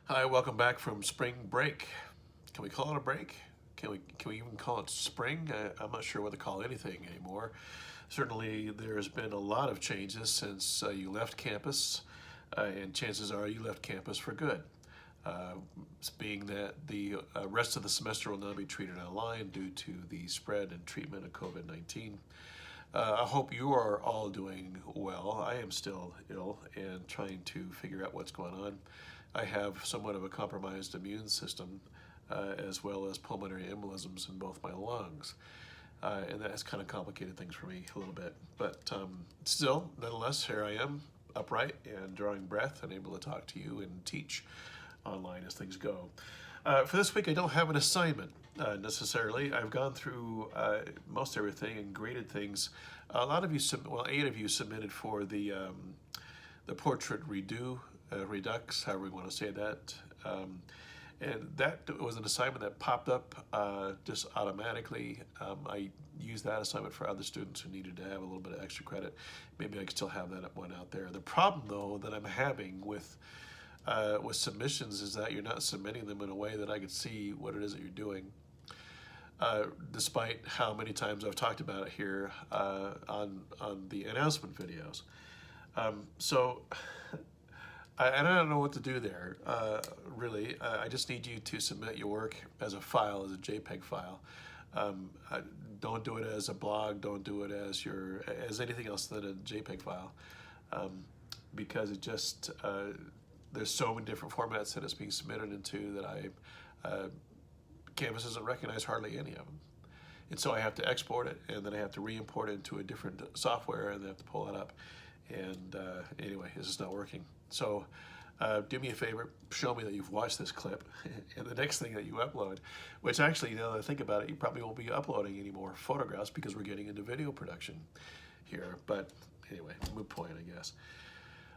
Hi, welcome back from spring break. Can we call it a break? Can we even call it spring? I'm not sure what to call anything anymore. Certainly, there's been a lot of changes since you left campus, and chances are you left campus for good. Uh, Being that the rest of the semester will now be treated online due to the spread and treatment of COVID-19. I hope you are all doing well. I am still ill and trying to figure out what's going on. I have somewhat of a compromised immune system, as well as pulmonary embolisms in both my lungs. And that has kind of complicated things for me a little bit. But still, nonetheless, here I am, upright and drawing breath and able to talk to you and teach online as things go. For this week, I don't have an assignment necessarily. I've gone through most everything and graded things. A lot of you, 8 of you submitted for the portrait redux, however we want to say that. And that was an assignment that popped up just automatically. I used that assignment for other students who needed to have a little bit of extra credit. Maybe I could still have that one out there. The problem, though, that I'm having with submissions is that you're not submitting them in a way that I could see what it is that you're doing. Despite how many times I've talked about it here on the announcement videos. So I don't know what to do there, really. I just need you to submit your work as a file, as a JPEG file. Don't do it as a blog, don't do it as anything else than a JPEG file, because it just, there's so many different formats that it's being submitted into that Canvas doesn't recognize hardly any of them. And so I have to export it, and then I have to re-import it into a different software, and then I have to pull it up. And anyway, this is not working. So do me a favor, show me that you've watched this clip, and the next thing that you upload, which actually, now that I think about it, you probably won't be uploading any more photographs because we're getting into video production here. But anyway, moot point, I guess.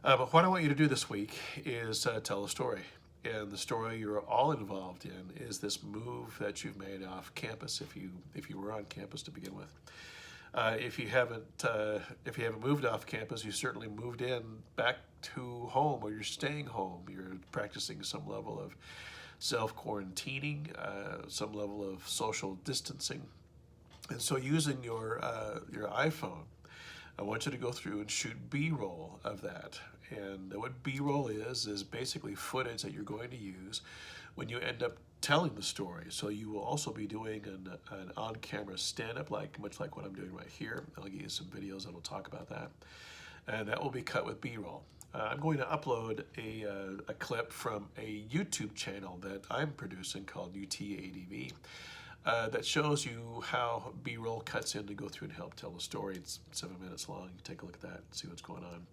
But what I want you to do this week is tell a story. And the story you're all involved in is this move that you've made off campus, if you were on campus to begin with. If you haven't moved off campus, you certainly moved in back to home, or you're staying home. You're practicing some level of self-quarantining, some level of social distancing. And so using your iPhone, I want you to go through and shoot B-roll of that. And what B-roll is basically footage that you're going to use when you end up telling the story. So you will also be doing an on-camera stand-up, much like what I'm doing right here. I'll give you some videos that will talk about that. And that will be cut with B-roll. I'm going to upload a clip from a YouTube channel that I'm producing called UTADV. That shows you how B-roll cuts in to go through and help tell the story. It's 7 minutes long. You can take a look at that and see what's going on.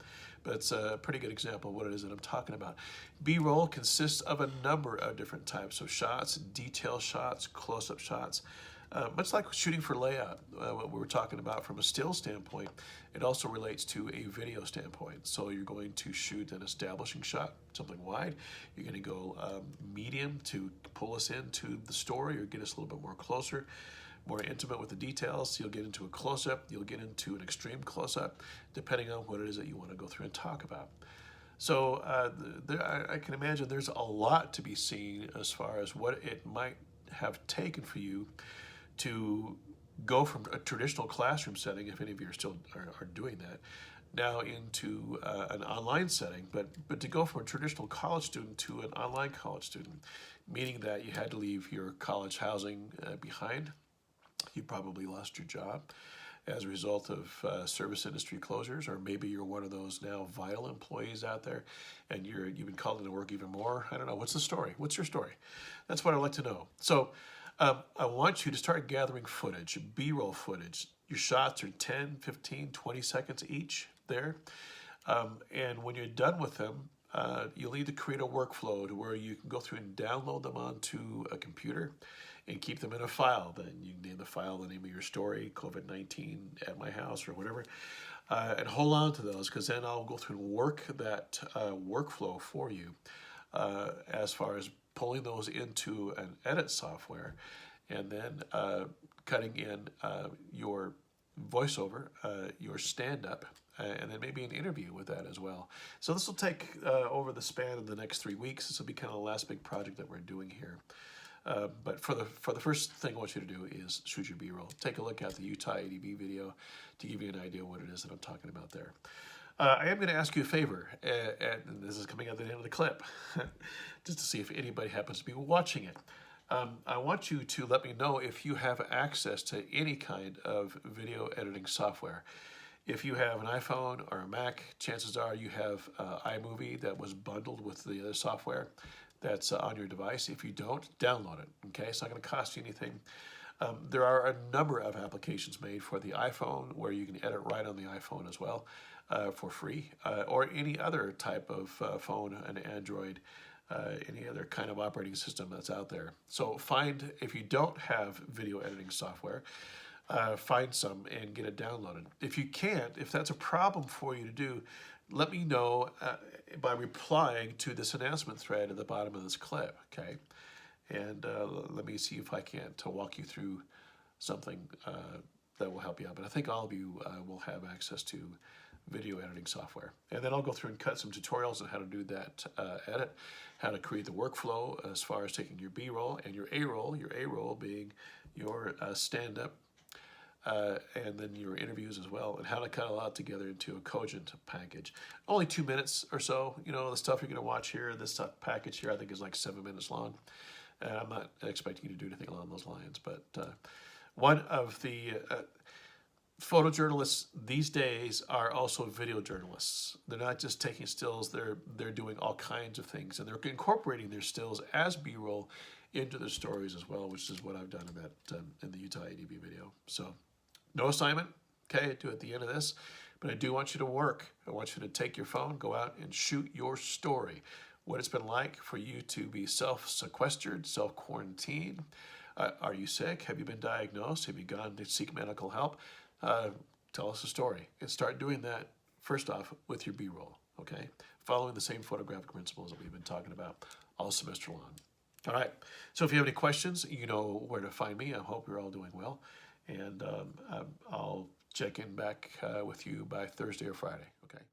But it's a pretty good example of what it is that I'm talking about. B-roll consists of a number of different types of shots: detail shots, close-up shots. Much like shooting for layout, what we were talking about from a still standpoint, it also relates to a video standpoint. So you're going to shoot an establishing shot, something wide. You're going to go medium to pull us into the story or get us a little bit more closer, more intimate with the details. You'll get into a close-up. You'll get into an extreme close-up, depending on what it is that you want to go through and talk about. So I can imagine there's a lot to be seen as far as what it might have taken for you to go from a traditional classroom setting, if any of you are still are doing that, now into an online setting, but to go from a traditional college student to an online college student, meaning that you had to leave your college housing behind. You probably lost your job as a result of service industry closures, or maybe you're one of those now vital employees out there and you've been called into work even more. I don't know. What's the story? What's your story? That's what I'd like to know. So I want you to start gathering footage, B-roll footage. Your shots are 10, 15, 20 seconds each there. And when you're done with them, you'll need to create a workflow to where you can go through and download them onto a computer and keep them in a file. Then you can name the file the name of your story, COVID-19 at my house or whatever, and hold on to those, because then I'll go through and work that workflow for you as far as pulling those into an edit software, and then cutting in your voiceover, your stand-up, and then maybe an interview with that as well. So this will take over the span of the next 3 weeks. This will be kind of the last big project that we're doing here. But for the first thing I want you to do is shoot your B-roll. Take a look at the Utah ADB video to give you an idea what it is that I'm talking about there. I am going to ask you a favor, and this is coming at the end of the clip, just to see if anybody happens to be watching it. I want you to let me know if you have access to any kind of video editing software. If you have an iPhone or a Mac, chances are you have iMovie that was bundled with the other software that's on your device. If you don't, download it, okay? It's not going to cost you anything. There are a number of applications made for the iPhone where you can edit right on the iPhone as well for free, or any other type of phone, an Android, any other kind of operating system that's out there. So find, if you don't have video editing software, find some and get it downloaded. If you can't, if that's a problem for you to do, let me know by replying to this announcement thread at the bottom of this clip, okay? And let me see if I can to walk you through something that will help you out. But I think all of you will have access to video editing software. And then I'll go through and cut some tutorials on how to do that edit, how to create the workflow as far as taking your B-roll and your A-roll being your stand-up, and then your interviews as well, and how to cut it all out together into a cogent package. Only 2 minutes or so. You know, the stuff you're going to watch here, this package here, I think is like 7 minutes long. And I'm not expecting you to do anything along those lines, but one of the photojournalists these days are also video journalists. They're not just taking stills, they're doing all kinds of things, and they're incorporating their stills as B-roll into their stories as well, which is what I've done in that in the Utah ADB video. So no assignment, okay, do at the end of this, but I do want you to work. I want you to take your phone, go out and shoot your story. What it's been like for you to be self-sequestered, self-quarantined. Are you sick? Have you been diagnosed? Have you gone to seek medical help? Tell us a story. And start doing that, first off, with your B-roll, okay? Following the same photographic principles that we've been talking about all semester long. All right, so if you have any questions, you know where to find me. I hope you're all doing well. And I'll check in back with you by Thursday or Friday, okay?